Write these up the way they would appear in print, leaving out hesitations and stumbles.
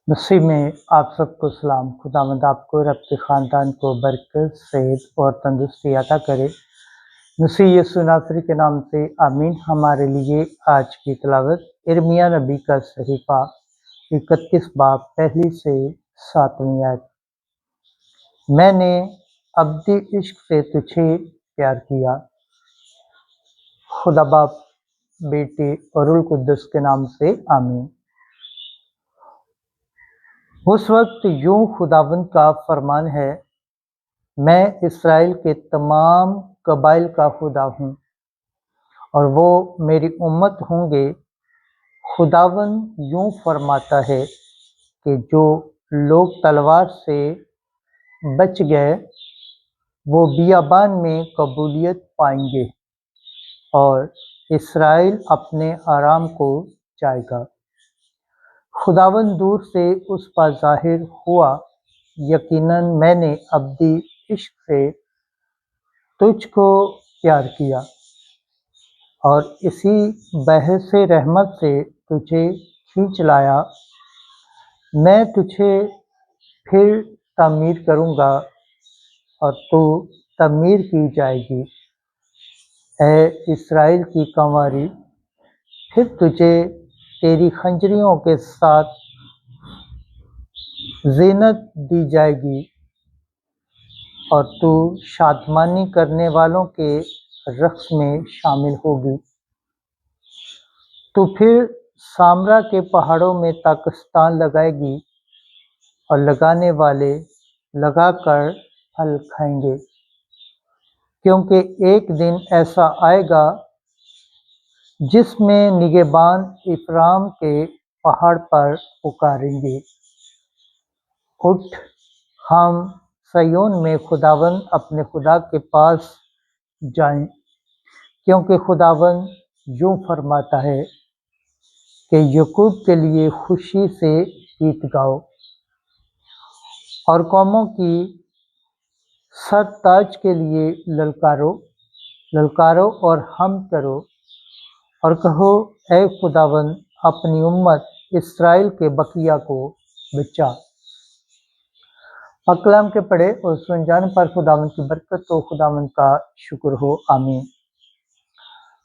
मसीह में आप सबको सलाम। खुदावंद आपको और आपके ख़ानदान को बरकत, सेहत और तंदुरुस्ती अता करे। मसीह यीशु नासरी के नाम से आमीन। हमारे लिए आज की तिलावत यिर्मयाह नबी का सहीफ़ा 31 बाब पहली से 7वीं आयत। मैंने अब्दी इश्क से तुझे प्यार किया। खुदा बाप, बेटे और रूह कुद्दुस के नाम से आमीन। उस वक्त यूं खुदावंद का फरमान है, मैं इस्राएल के तमाम कबाइल का खुदा हूँ और वो मेरी उम्मत होंगे। खुदावंद यूं फरमाता है कि जो लोग तलवार से बच गए वो बियाबान में कबूलियत पाएंगे और इस्राएल अपने आराम को जाएगा। खुदावंद दूर से उस पर ज़ाहिर हुआ, यकीनन मैंने अब्दी इश्क से तुझको प्यार किया और इसी बहस रहमत से तुझे खींच लाया। मैं तुझे फिर तामीर करूँगा और तू तामीर की जाएगी। ऐ इस्राएल की कंवारी, फिर तुझे तेरी खंजरियों के साथ ज़ीनत दी जाएगी और तू शादमानी करने वालों के रक़्स में शामिल होगी। तू फिर सामरा के पहाड़ों में ताकिस्तान लगाएगी और लगाने वाले लगाकर फल खाएंगे, क्योंकि एक दिन ऐसा आएगा जिसमें निगहबान इफ़राम के पहाड़ पर पुकारेंगे, उठ, हम सयोन में खुदावंद अपने खुदा के पास जाएं, क्योंकि खुदावंद यूं फरमाता है कि याकूब के लिए खुशी से गीत गाओ और कौमों की सरताज के लिए ललकारो ललकारो और हम करो और कहो, ऐ खुदावंद अपनी उम्मत इस्राएल के बकिया को बचा। कलाम के पढ़े और सुन जाने पर खुदावंद की बरकत हो, खुदावंद का शुक्र हो, आमीन।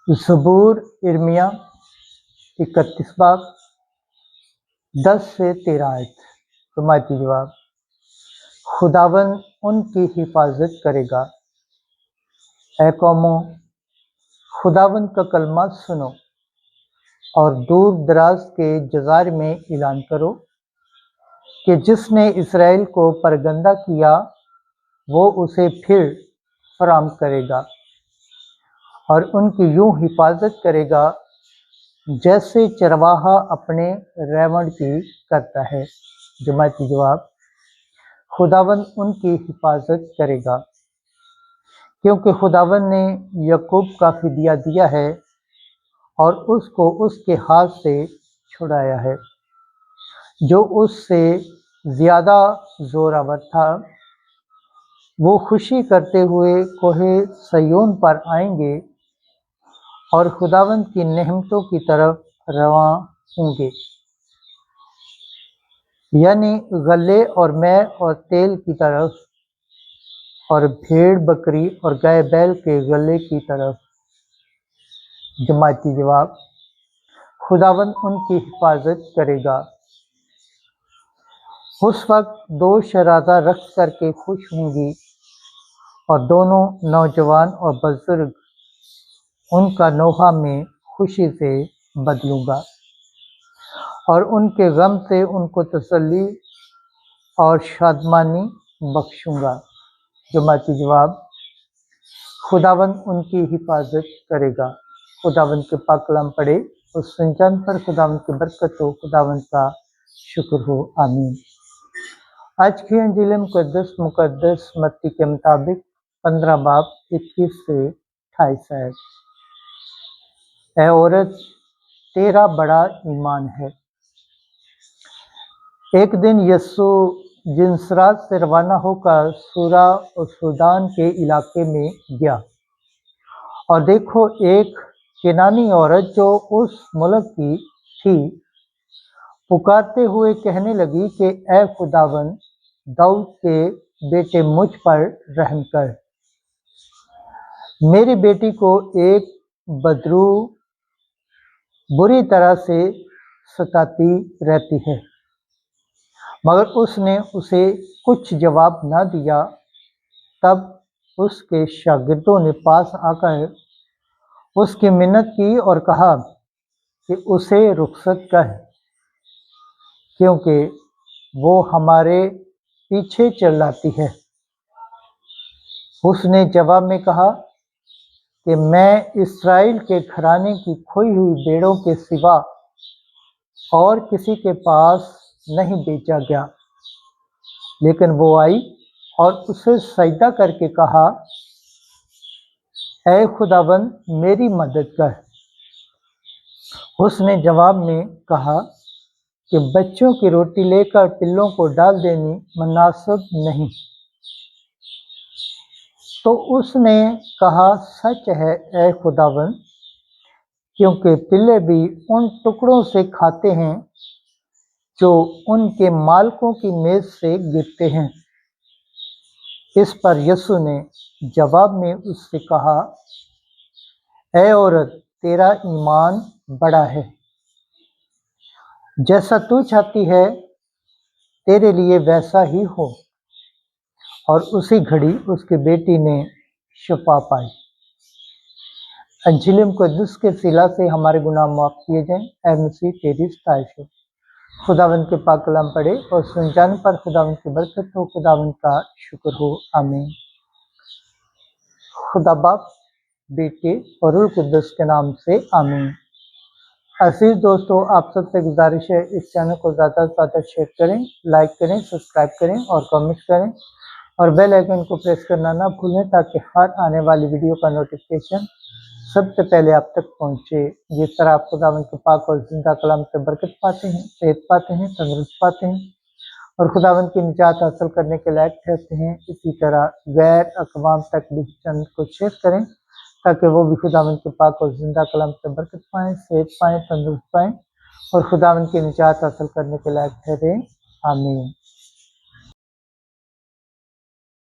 ज़बूर यिर्मयाह 31 बाब 10 से 13 आयत। समाती जवाब, खुदावंद उनकी हिफाजत करेगा। ऐ कौमों, खुदावंद का कलमा सुनो और दूर दराज के जज़ार में ऐलान करो कि जिसने इस्राएल को परगंदा किया वो उसे फिर फराम करेगा और उनकी यूं हिफाजत करेगा जैसे चरवाहा अपने रेवण की करता है। जमाती जवाब, खुदावंद उनकी हिफाजत करेगा, क्योंकि खुदावंद ने याकूब का फिदिया दिया है और उसको उसके हाथ से छुड़ाया है। जो उससे ज़्यादा जोरावर था वो खुशी करते हुए कोहे सयोन पर आएंगे और खुदावंद की नेमतों की तरफ रवां होंगे, यानी गले और मैं और तेल की तरफ और भेड़ बकरी और गाय बैल के गले की तरफ। जमाती जवाब, खुदावंद उनकी हिफाजत करेगा। उस वक्त दो शरादा रक्स करके खुश होंगी और दोनों नौजवान और बुजुर्ग उनका नोहा में खुशी से बदलूंगा और उनके गम से उनको तसल्ली और शादमानी बख्शूंगा। जमाती जवाब, खुदावंद उनकी हिफाजत करेगा। खुदावंद के पाक कलाम पढ़े और सुनचान पर खुदावंद की बरकत हो, खुदावंद का शुक्र हो, आमीन। आज की अंजील मुकद्दस मत्ती के मुताबिक 15 बाब 21 से 28 आयत। ऐ औरत, तेरा बड़ा ईमान है। एक दिन यीशु जिनसरात से रवाना होकर सूरा और सूदान के इलाके में गया और देखो, एक केनानी औरत जो उस मुल्क की थी पुकारते हुए कहने लगी कि ए खुदावन, दाऊद के बेटे मुझ पर रहम कर। मेरी बेटी को एक बदरू बुरी तरह से सताती रहती है। मगर उसने उसे कुछ जवाब न दिया। तब उसके शागिर्दों ने पास आकर उसकी मिन्नत की और कहा कि उसे रुखसत कर, क्योंकि वो हमारे पीछे चिल्लाती है। उसने जवाब में कहा कि मैं इस्राएल के घराने की खोई हुई भेड़ों के सिवा और किसी के पास नहीं भेजा गया। लेकिन वो आई और उसे सजदा करके कहा, ऐ खुदाबंद, मेरी मदद कर। उसने जवाब में कहा कि बच्चों की रोटी लेकर पिल्लों को डाल देनी मुनासिब नहीं। तो उसने कहा, सच है ऐ खुदाबंद, क्योंकि पिल्ले भी उन टुकड़ों से खाते हैं जो उनके मालकों की मेज से गिरते हैं। इस पर यीशु ने जवाब में उससे कहा, ऐ औरत, तेरा ईमान बड़ा है, जैसा तू चाहती है तेरे लिए वैसा ही हो। और उसी घड़ी उसकी बेटी ने शिफा पाई। अंजिल मुक़द्दस के सिला से हमारे गुनाह माफ़ किए जाएं। ऐ मसीह, तेरी सताइश हो। खुदावंद के पाक कलाम पढ़े और सुन जाने पर खुदावंद की बरकत हो। खुदावंद का शुक्र हो। आमीन। खुदा बाप, बेटे और रूह कुद्दस के नाम से आमीन। अजीज दोस्तों, आप सबसे गुजारिश है इस चैनल को ज़्यादा से ज़्यादा शेयर करें, लाइक करें, सब्सक्राइब करें और कमेंट करें और बेल आइकन को प्रेस करना ना भूलें, ताकि हर आने वाली वीडियो का नोटिफिकेशन सबसे पहले आप तक पहुंचे। जिस तरह आप खुदावंद के पाक और जिंदा कलाम से बरकत पाते हैं, सेहत पाते हैं, तंदुरुस्त पाते हैं और खुदावंद की निजात हासिल करने के लायक ठहरते हैं, इसी तरह गैर अक़वाम तक भी चैनल को शेयर करें, ताकि वो भी खुदावंद के पाक और जिंदा कलाम से बरकत पाएँ, सेहत पाएँ, तंदुरुस्त पाएँ और खुदावंद की निजात हासिल करने के लायक ठहरे। आमीन।